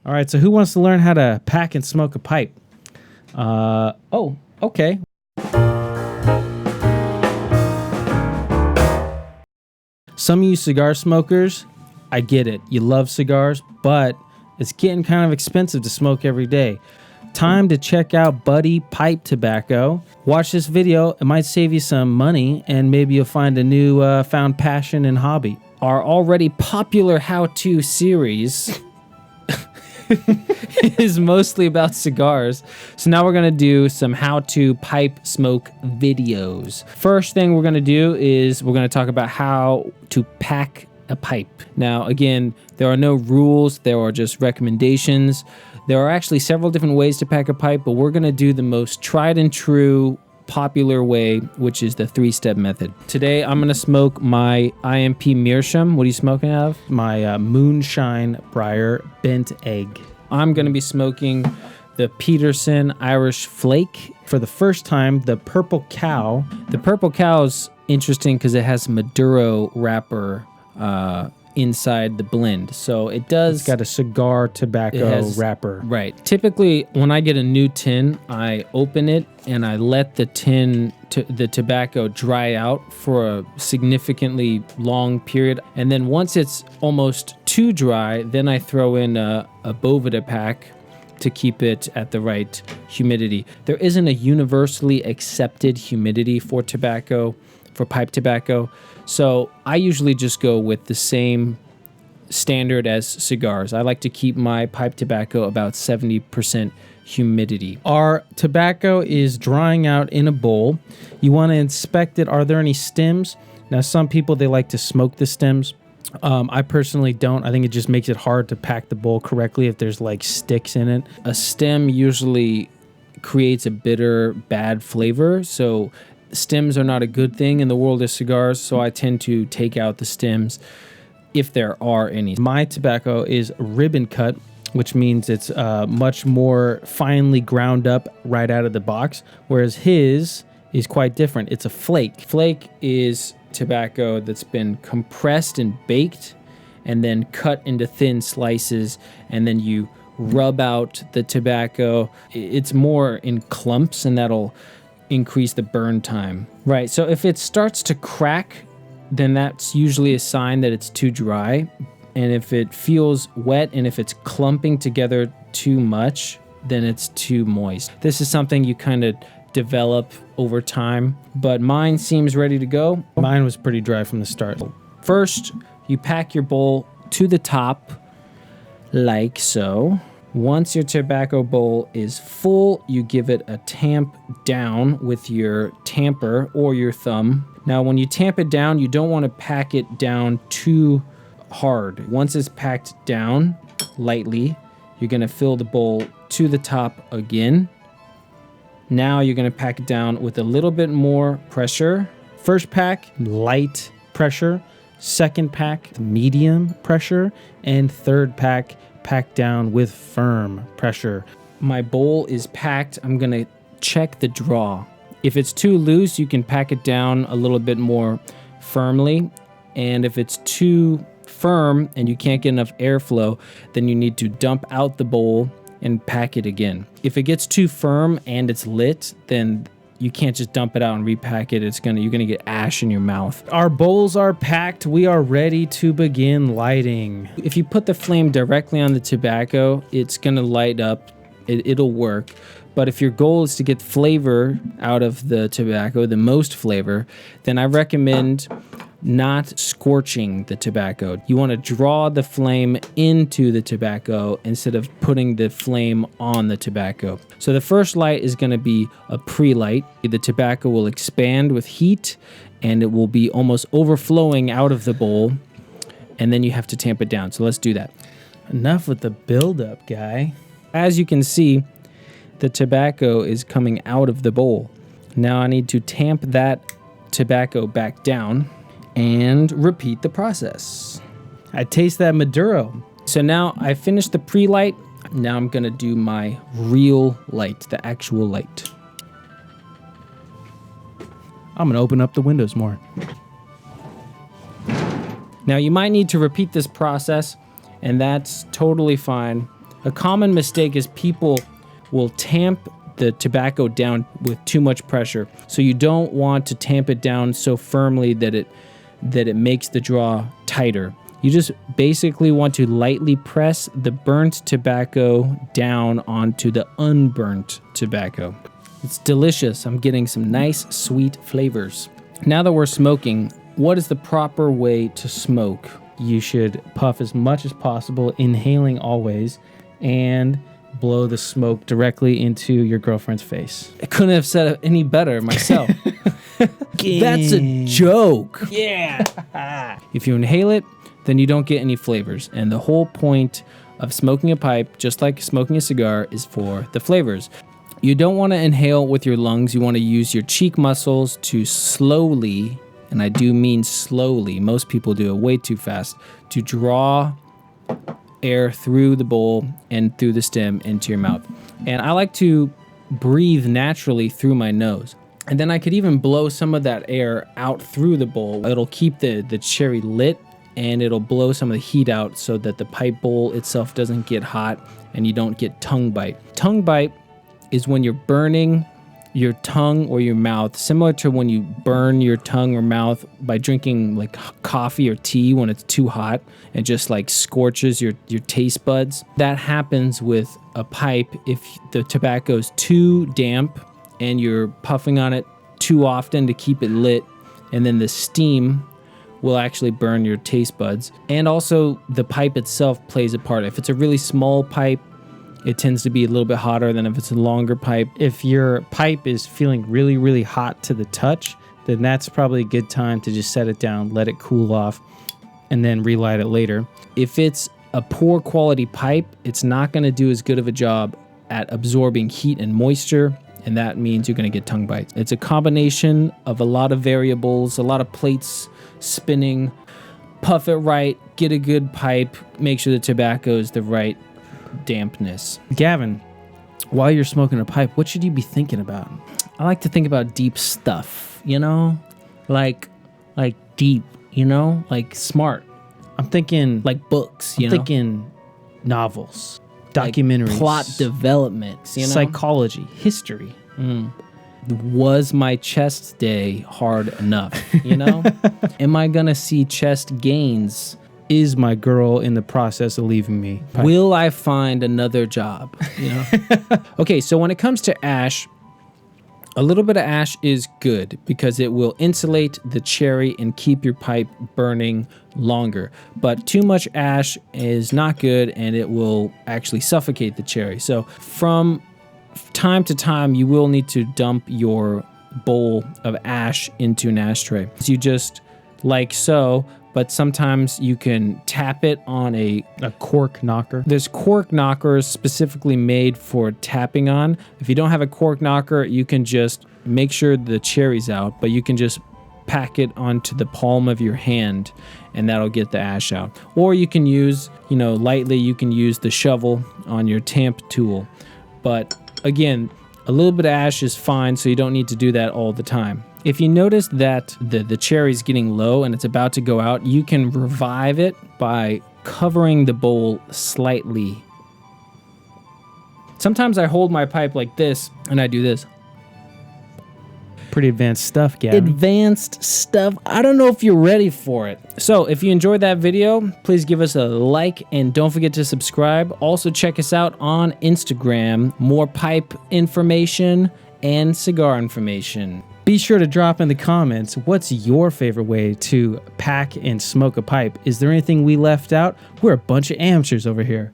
All right, so who wants to learn how to pack and smoke a pipe? Oh, okay. Some of you cigar smokers, I get it. You love cigars, but it's getting kind of expensive to smoke every day. Time to check out Buddy Pipe Tobacco. Watch this video. It might save you some money, and maybe you'll find a new found passion and hobby. Our already popular how-to series is mostly about cigars. So now we're going to do some how-to pipe smoke videos. First thing we're going to do is we're going to talk about how to pack a pipe. Now, again, there are no rules. There are just recommendations. There are actually several different ways to pack a pipe, but we're going to do the most tried and true popular way, which is the 3-step method. Today, I'm going to smoke my IMP Meerschaum. What are you smoking out of? My Moonshine Briar Bent Egg. I'm going to be smoking the Peterson Irish Flake. For the first time, the Purple Cow. The Purple Cow is interesting because it has Maduro wrapper inside the blend. So it does... It's got a cigar tobacco wrapper. Right. Typically, when I get a new tin, I open it and I let the the tobacco dry out for a significantly long period. And then once it's almost too dry, then I throw in a Boveda pack to keep it at the right humidity. There isn't a universally accepted humidity for tobacco, for pipe tobacco. So I usually just go with the same standard as cigars. I like to keep my pipe tobacco about 70% humidity. Our tobacco is drying out in a bowl. You want to inspect it. Are there any stems? Now, some people, they like to smoke the stems. I personally don't. I think it just makes it hard to pack the bowl correctly if there's like sticks in it. A stem usually creates a bitter, bad flavor. So stems are not a good thing in the world of cigars, so I tend to take out the stems if there are any. My tobacco is ribbon cut, which means it's much more finely ground up right out of the box, whereas his is quite different. It's a flake. Flake is tobacco that's been compressed and baked and then cut into thin slices, and then you rub out the tobacco. It's more in clumps, and that'll increase the burn time. Right, so if it starts to crack, then that's usually a sign that it's too dry. And if it feels wet and if it's clumping together too much, then it's too moist. This is something you kind of develop over time, but mine seems ready to go. Mine was pretty dry from the start. First, you pack your bowl to the top like so. Once your tobacco bowl is full, you give it a tamp down with your tamper or your thumb. Now, when you tamp it down, you don't want to pack it down too hard. Once it's packed down lightly, you're going to fill the bowl to the top again. Now you're going to pack it down with a little bit more pressure. First pack, light pressure. Second pack, medium pressure. And third pack, packed down with firm pressure. My bowl is packed. I'm going to check the draw. If it's too loose, you can pack it down a little bit more firmly. And if it's too firm and you can't get enough airflow, then you need to dump out the bowl and pack it again. If it gets too firm and it's lit, then you can't just dump it out and repack it. You're gonna get ash in your mouth. Our bowls are packed. We are ready to begin lighting. If you put the flame directly on the tobacco, it's gonna light up. It'll work. But if your goal is to get flavor out of the tobacco, the most flavor, then I recommend not scorching the tobacco. You want to draw the flame into the tobacco instead of putting the flame on the tobacco. So the first light is going to be a pre-light. The tobacco will expand with heat and it will be almost overflowing out of the bowl, and then you have to tamp it down. So let's do that. Enough with the buildup, guy. As you can see, the tobacco is coming out of the bowl. Now I need to tamp that tobacco back down and repeat the process. I taste that Maduro. So now I finished the pre-light. Now I'm gonna do my real light, the actual light. I'm gonna open up the windows more. Now you might need to repeat this process, and that's totally fine. A common mistake is people will tamp the tobacco down with too much pressure. So you don't want to tamp it down so firmly that it makes the draw tighter. You just basically want to lightly press the burnt tobacco down onto the unburnt tobacco. It's delicious. I'm getting some nice sweet flavors. Now that we're smoking, what is the proper way to smoke? You should puff as much as possible, inhaling always, and blow the smoke directly into your girlfriend's face. I couldn't have said it any better myself. That's a joke. Yeah. If you inhale it, then you don't get any flavors. And the whole point of smoking a pipe, just like smoking a cigar, is for the flavors. You don't want to inhale with your lungs. You want to use your cheek muscles to slowly, and I do mean slowly, most people do it way too fast, to draw air through the bowl and through the stem into your mouth. And I like to breathe naturally through my nose. And then I could even blow some of that air out through the bowl. It'll keep the cherry lit, and it'll blow some of the heat out so that the pipe bowl itself doesn't get hot and you don't get tongue bite. Tongue bite is when you're burning your tongue or your mouth, similar to when you burn your tongue or mouth by drinking like coffee or tea when it's too hot and just like scorches your taste buds. That happens with a pipe if the tobacco is too damp and you're puffing on it too often to keep it lit, and then the steam will actually burn your taste buds. And also the pipe itself plays a part. If it's a really small pipe, it tends to be a little bit hotter than if it's a longer pipe. If your pipe is feeling really, really hot to the touch, then that's probably a good time to just set it down, let it cool off, and then relight it later. If it's a poor quality pipe, it's not going to do as good of a job at absorbing heat and moisture, and that means you're going to get tongue bites. It's a combination of a lot of variables, a lot of plates spinning. Puff it right, get a good pipe, make sure the tobacco is the right dampness. Gavin, while you're smoking a pipe, what should you be thinking about? I like to think about deep stuff, you know? Like deep, you know? Like smart. I'm thinking like books, you know? thinking novels, documentaries, like plot developments, you know? Psychology, history. Was my chest day hard enough, you know? Am I gonna see chest gains? Is my girl in the process of leaving me? Will I find another job, you know? Okay, so when it comes to ash, a little bit of ash is good because it will insulate the cherry and keep your pipe burning longer. But too much ash is not good, and it will actually suffocate the cherry. So from time to time, you will need to dump your bowl of ash into an ashtray. So you just like so, but sometimes you can tap it on a cork knocker. There's cork knockers specifically made for tapping on. If you don't have a cork knocker, you can just make sure the cherry's out, but you can just pack it onto the palm of your hand and that'll get the ash out. Or you can use, lightly, you can use the shovel on your tamp tool. But again, a little bit of ash is fine, so you don't need to do that all the time. If you notice that the cherry's getting low and it's about to go out, you can revive it by covering the bowl slightly. Sometimes I hold my pipe like this and I do this. Pretty advanced stuff, Gavin. Advanced stuff. I don't know if you're ready for it. So if you enjoyed that video, please give us a like and don't forget to subscribe. Also check us out on Instagram. More pipe information and cigar information. Be sure to drop in the comments, what's your favorite way to pack and smoke a pipe? Is there anything we left out? We're a bunch of amateurs over here.